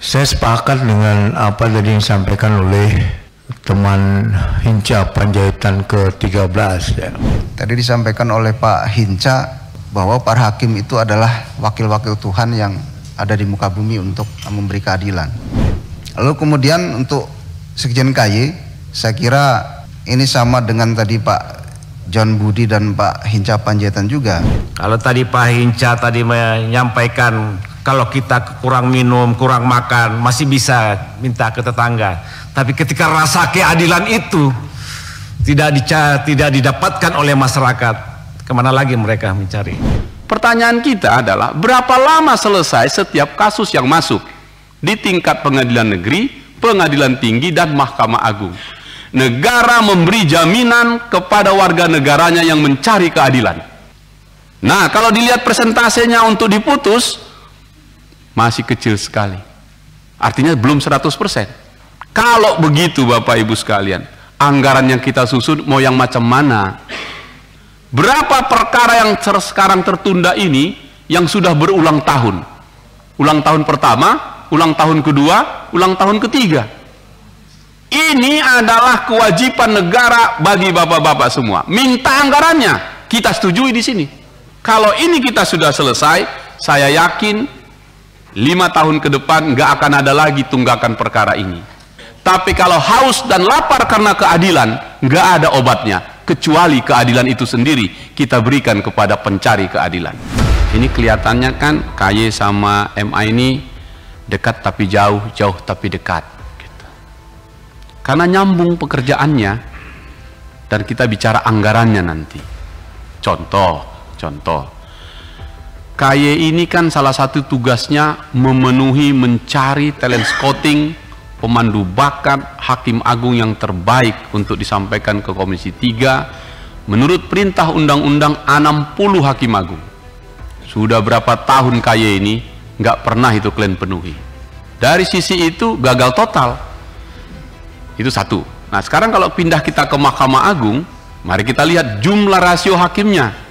Saya sepakat dengan apa tadi yang disampaikan oleh teman Hinca Panjaitan ke-13 ya. Tadi disampaikan oleh Pak Hinca bahwa para hakim itu adalah wakil-wakil Tuhan yang ada di muka bumi untuk memberi keadilan. Lalu kemudian untuk Sekjen KY, saya kira ini sama dengan tadi Pak John Budi dan Pak Hinca Panjaitan juga. Kalau tadi Pak Hinca tadi menyampaikan kalau kita kurang minum, kurang makan, masih bisa minta ke tetangga. Tapi ketika rasa keadilan itu tidak didapatkan oleh masyarakat, kemana lagi mereka mencari? Pertanyaan kita adalah berapa lama selesai setiap kasus yang masuk di tingkat pengadilan negeri, pengadilan tinggi, dan Mahkamah Agung. Negara memberi jaminan kepada warga negaranya yang mencari keadilan. Nah, kalau dilihat persentasenya untuk diputus, masih kecil sekali. Artinya belum 100%. Kalau begitu Bapak Ibu sekalian, anggaran yang kita susun mau yang macam mana? Berapa perkara yang sekarang tertunda ini yang sudah berulang tahun? Ulang tahun pertama, ulang tahun kedua, ulang tahun ketiga. Ini adalah kewajiban negara bagi bapak-bapak semua. Minta anggarannya, kita setujui di sini. Kalau ini kita sudah selesai, saya yakin 5 tahun ke depan nggak akan ada lagi tunggakan perkara ini. Tapi kalau haus dan lapar karena keadilan, nggak ada obatnya kecuali keadilan itu sendiri kita berikan kepada pencari keadilan. Ini kelihatannya kan KY sama MA ini dekat tapi jauh, jauh tapi dekat. Gitu. Karena nyambung pekerjaannya dan kita bicara anggarannya nanti. Contoh. KY ini kan salah satu tugasnya memenuhi, mencari talent scouting, pemandu bakat, hakim agung yang terbaik untuk disampaikan ke Komisi 3 menurut perintah undang-undang 60 hakim agung. Sudah berapa tahun KY ini nggak pernah itu kalian penuhi. Dari sisi itu gagal total. Itu satu. Nah sekarang kalau pindah kita ke Mahkamah Agung, mari kita lihat jumlah rasio hakimnya.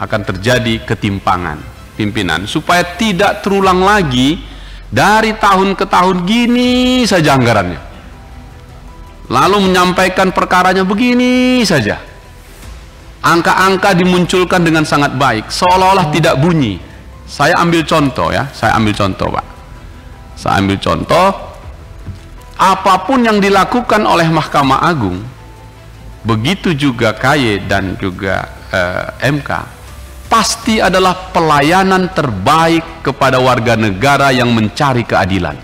Akan terjadi ketimpangan pimpinan supaya tidak terulang lagi dari tahun ke tahun gini saja anggarannya, lalu menyampaikan perkaranya begini saja, angka-angka dimunculkan dengan sangat baik seolah-olah tidak bunyi. Saya ambil contoh ya, Pak, apapun yang dilakukan oleh Mahkamah Agung, begitu juga KY dan juga MK, pasti adalah pelayanan terbaik kepada warga negara yang mencari keadilan.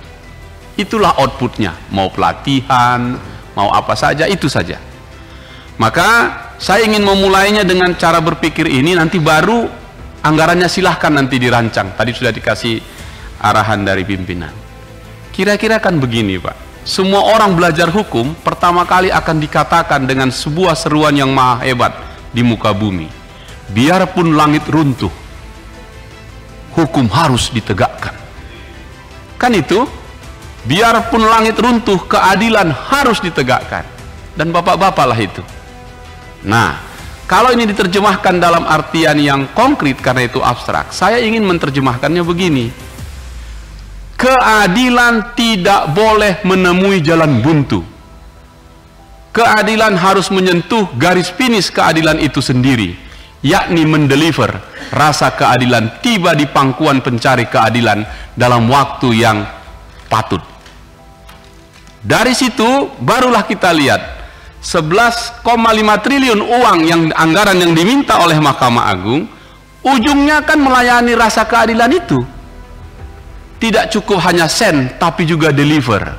Itulah outputnya, mau pelatihan, mau apa saja, itu saja. Maka saya ingin memulainya dengan cara berpikir ini, nanti baru anggarannya silahkan nanti dirancang. Tadi sudah dikasih arahan dari pimpinan. Kira-kira kan begini Pak, semua orang belajar hukum pertama kali akan dikatakan dengan sebuah seruan yang maha hebat di muka bumi. Biarpun langit runtuh, hukum harus ditegakkan. Kan itu? Biarpun langit runtuh, keadilan harus ditegakkan. Dan bapak-bapak lah itu. Nah, kalau ini diterjemahkan dalam artian yang konkret karena itu abstrak, saya ingin menerjemahkannya begini. Keadilan tidak boleh menemui jalan buntu. Keadilan harus menyentuh garis finish keadilan itu sendiri, yakni mendeliver rasa keadilan tiba di pangkuan pencari keadilan dalam waktu yang patut. Dari situ barulah kita lihat 11,5 triliun uang yang anggaran yang diminta oleh Mahkamah Agung, ujungnya kan melayani rasa keadilan itu. Tidak cukup hanya sen, tapi juga deliver.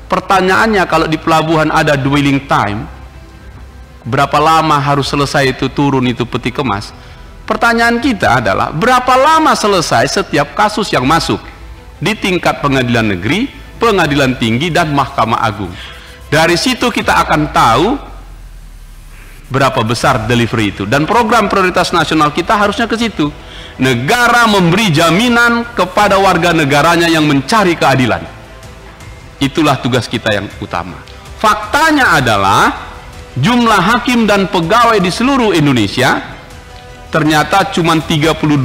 Pertanyaannya, kalau di pelabuhan ada dwelling time, berapa lama harus selesai itu turun itu peti kemas? Pertanyaan kita adalah berapa lama selesai setiap kasus yang masuk di tingkat pengadilan negeri, pengadilan tinggi, dan Mahkamah Agung. Dari situ kita akan tahu berapa besar delivery itu, dan program prioritas nasional kita harusnya ke situ. Negara memberi jaminan kepada warga negaranya yang mencari keadilan. Itulah tugas kita yang utama. Faktanya adalah jumlah hakim dan pegawai di seluruh Indonesia ternyata cuma 32.237.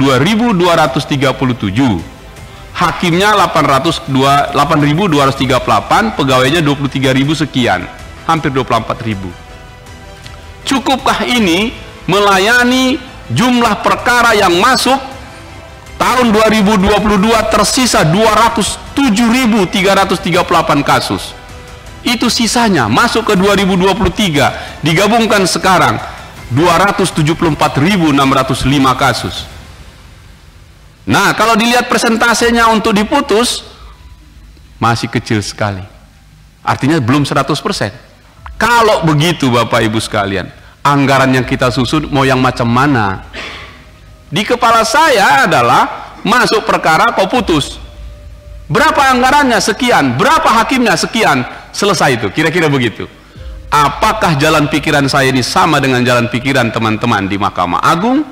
hakimnya 8.238, pegawainya 23.000 sekian, hampir 24.000. Cukupkah ini melayani jumlah perkara yang masuk? Tahun 2022 tersisa 207.338 kasus. Itu sisanya masuk ke 2023, digabungkan sekarang 274.605 kasus. Nah, kalau dilihat persentasenya untuk diputus, masih kecil sekali. Artinya belum 100%. Kalau begitu Bapak Ibu sekalian, anggaran yang kita susun mau yang macam mana? Di kepala saya adalah masuk perkara kau putus. Berapa anggarannya? Sekian. Berapa hakimnya? Sekian. Selesai itu. Kira-kira begitu. Apakah jalan pikiran saya ini sama dengan jalan pikiran teman-teman di Mahkamah Agung,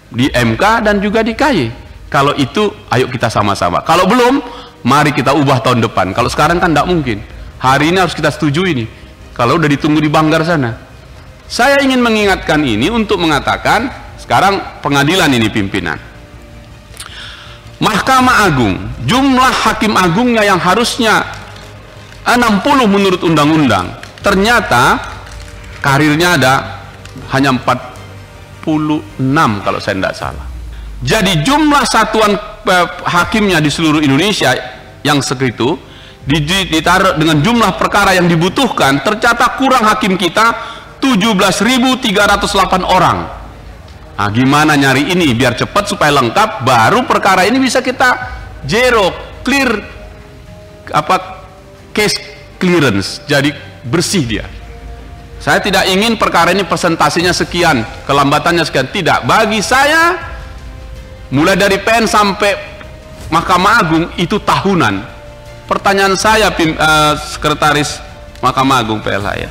di MK, dan juga di KY? Kalau itu, ayo kita sama-sama. Kalau belum, mari kita ubah tahun depan. Kalau sekarang kan tidak mungkin. Hari ini harus kita setuju ini. Kalau udah ditunggu di Banggar sana. Saya ingin mengingatkan ini untuk mengatakan, sekarang pengadilan ini pimpinan. Mahkamah Agung, jumlah hakim agungnya yang harusnya 60 menurut undang-undang, ternyata karirnya ada hanya 46 kalau saya tidak salah. Jadi jumlah satuan hakimnya di seluruh Indonesia yang segitu ditaruh dengan jumlah perkara yang dibutuhkan, tercatat kurang hakim kita 17.308 orang. Nah, gimana nyari ini biar cepat supaya lengkap, baru perkara ini bisa kita zero, clear, case clearance, jadi bersih dia. Saya tidak ingin perkara ini persentasenya sekian, kelambatannya sekian, tidak. Bagi saya, mulai dari PN sampai Mahkamah Agung itu tahunan. Pertanyaan saya, Sekretaris Mahkamah Agung PLH, ya,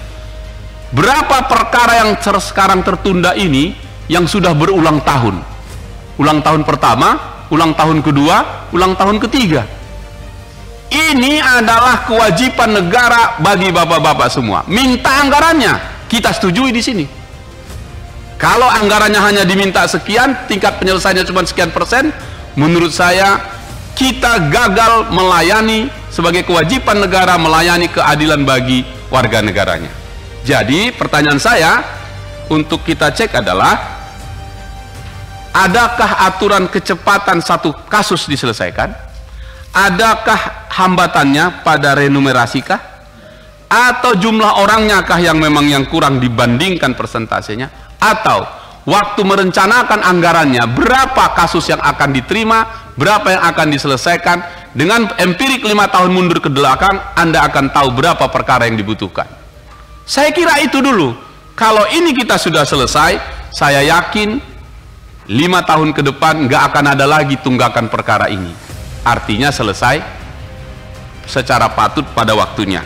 berapa perkara yang sekarang tertunda ini yang sudah berulang tahun? Ulang tahun pertama, ulang tahun kedua, ulang tahun ketiga. Ini adalah kewajiban negara bagi bapak-bapak semua. Minta anggarannya, kita setujui di sini. Kalau anggarannya hanya diminta sekian, tingkat penyelesaiannya cuma sekian persen, menurut saya kita gagal melayani sebagai kewajiban negara, melayani keadilan bagi warga negaranya. Jadi pertanyaan saya untuk kita cek adalah, adakah aturan kecepatan satu kasus diselesaikan? Adakah hambatannya pada renumerasi-kah? Atau jumlah orangnya kah yang memang yang kurang dibandingkan persentasenya? Atau waktu merencanakan anggarannya, berapa kasus yang akan diterima, berapa yang akan diselesaikan? Dengan empirik 5 tahun mundur ke belakang, Anda akan tahu berapa perkara yang dibutuhkan. Saya kira itu dulu. Kalau ini kita sudah selesai, saya yakin 5 tahun ke depan nggak akan ada lagi tunggakan perkara ini. Artinya selesai secara patut pada waktunya.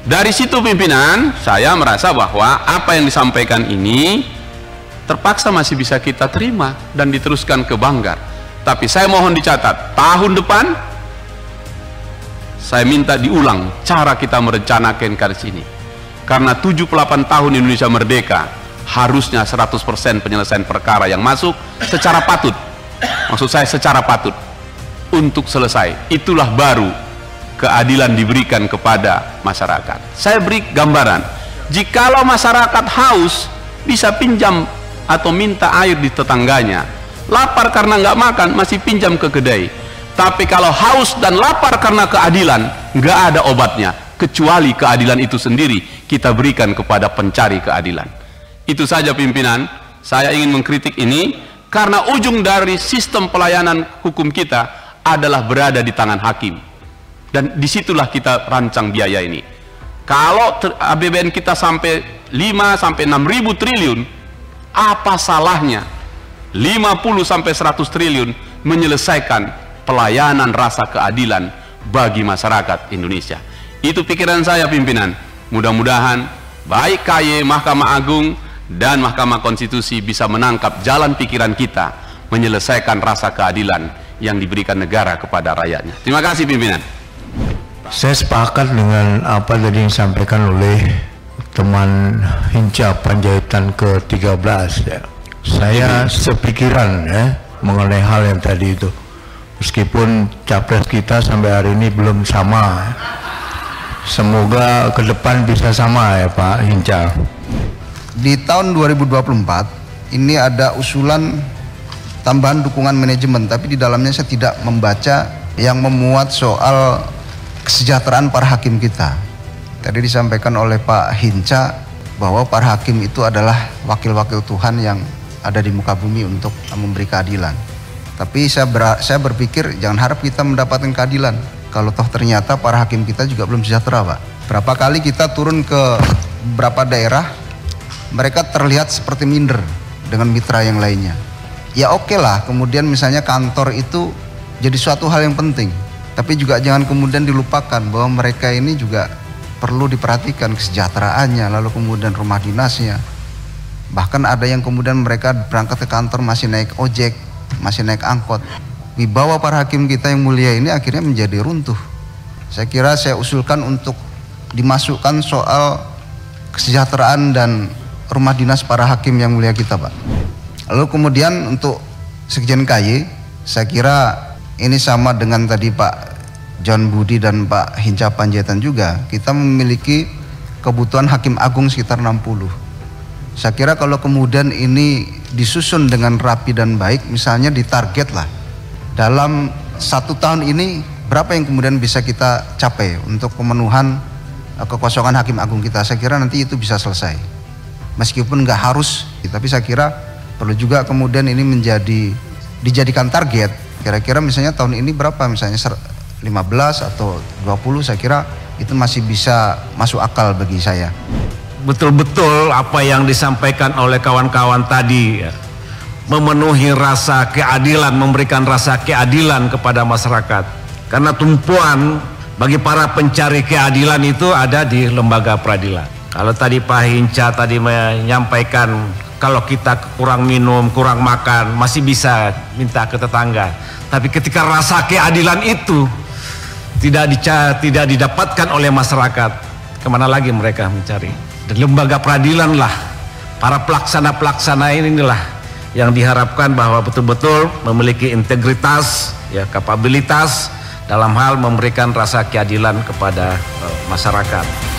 Dari situ pimpinan, saya merasa bahwa apa yang disampaikan ini terpaksa masih bisa kita terima dan diteruskan ke Banggar. Tapi saya mohon dicatat, tahun depan saya minta diulang cara kita merencanakan kasus ini. Karena 78 tahun Indonesia merdeka, harusnya 100% penyelesaian perkara yang masuk secara patut. Maksud saya secara patut untuk selesai. Itulah baru keadilan diberikan kepada masyarakat. Saya beri gambaran, jikalau masyarakat haus bisa pinjam atau minta air di tetangganya, lapar karena nggak makan masih pinjam ke kedai. Tapi kalau haus dan lapar karena keadilan, nggak ada obatnya kecuali keadilan itu sendiri kita berikan kepada pencari keadilan. Itu saja pimpinan, saya ingin mengkritik ini karena ujung dari sistem pelayanan hukum kita adalah berada di tangan hakim, dan disitulah kita rancang biaya ini. Kalau APBN kita sampai 5-6 ribu triliun, apa salahnya 50 sampai 100 triliun menyelesaikan pelayanan rasa keadilan bagi masyarakat Indonesia? Itu pikiran saya pimpinan. Mudah-mudahan baik KY, Mahkamah Agung dan Mahkamah Konstitusi bisa menangkap jalan pikiran kita menyelesaikan rasa keadilan yang diberikan negara kepada rakyatnya. Terima kasih pimpinan. Saya sepakat dengan apa tadi yang disampaikan oleh teman Hinca Panjaitan ke-13 ya. Saya sepikiran ya mengenai hal yang tadi itu. Meskipun capres kita sampai hari ini belum sama. Semoga ke depan bisa sama ya Pak Hinca. Di tahun 2024 ini ada usulan tambahan dukungan manajemen, tapi di dalamnya saya tidak membaca yang memuat soal kesejahteraan para hakim kita. Tadi disampaikan oleh Pak Hinca bahwa para hakim itu adalah wakil-wakil Tuhan yang ada di muka bumi untuk memberi keadilan. Tapi saya berpikir jangan harap kita mendapatkan keadilan kalau toh ternyata para hakim kita juga belum sejahtera, Pak. Berapa kali kita turun ke beberapa daerah, mereka terlihat seperti minder dengan mitra yang lainnya. Ya oke lah, kemudian misalnya kantor itu jadi suatu hal yang penting, tapi juga jangan kemudian dilupakan bahwa mereka ini juga perlu diperhatikan kesejahteraannya, lalu kemudian rumah dinasnya. Bahkan ada yang kemudian mereka berangkat ke kantor masih naik ojek, masih naik angkot. Wibawa para hakim kita yang mulia ini akhirnya menjadi runtuh. Saya usulkan untuk dimasukkan soal kesejahteraan dan rumah dinas para hakim yang mulia kita, Pak. Lalu kemudian untuk Sekjen KY, saya kira ini sama dengan tadi Pak John Budi dan Pak Hinca Panjaitan juga. Kita memiliki kebutuhan hakim agung sekitar 60. Saya kira kalau kemudian ini disusun dengan rapi dan baik, misalnya ditarget lah dalam 1 tahun ini berapa yang kemudian bisa kita capai untuk pemenuhan kekosongan hakim agung kita. Saya kira nanti itu bisa selesai. Meskipun nggak harus, tapi saya kira perlu juga kemudian ini dijadikan target. Kira-kira misalnya tahun ini berapa, misalnya 15 atau 20, saya kira itu masih bisa masuk akal bagi saya. Betul-betul apa yang disampaikan oleh kawan-kawan tadi ya, memenuhi rasa keadilan, memberikan rasa keadilan kepada masyarakat. Karena tumpuan bagi para pencari keadilan itu ada di lembaga peradilan. Kalau tadi Pak Hinca tadi menyampaikan kalau kita kurang minum, kurang makan, masih bisa minta ke tetangga. Tapi ketika rasa keadilan itu tidak didapatkan oleh masyarakat, kemana lagi mereka mencari? Dan lembaga peradilan lah, para pelaksana-pelaksana inilah yang diharapkan bahwa betul-betul memiliki integritas, ya, kapabilitas dalam hal memberikan rasa keadilan kepada masyarakat.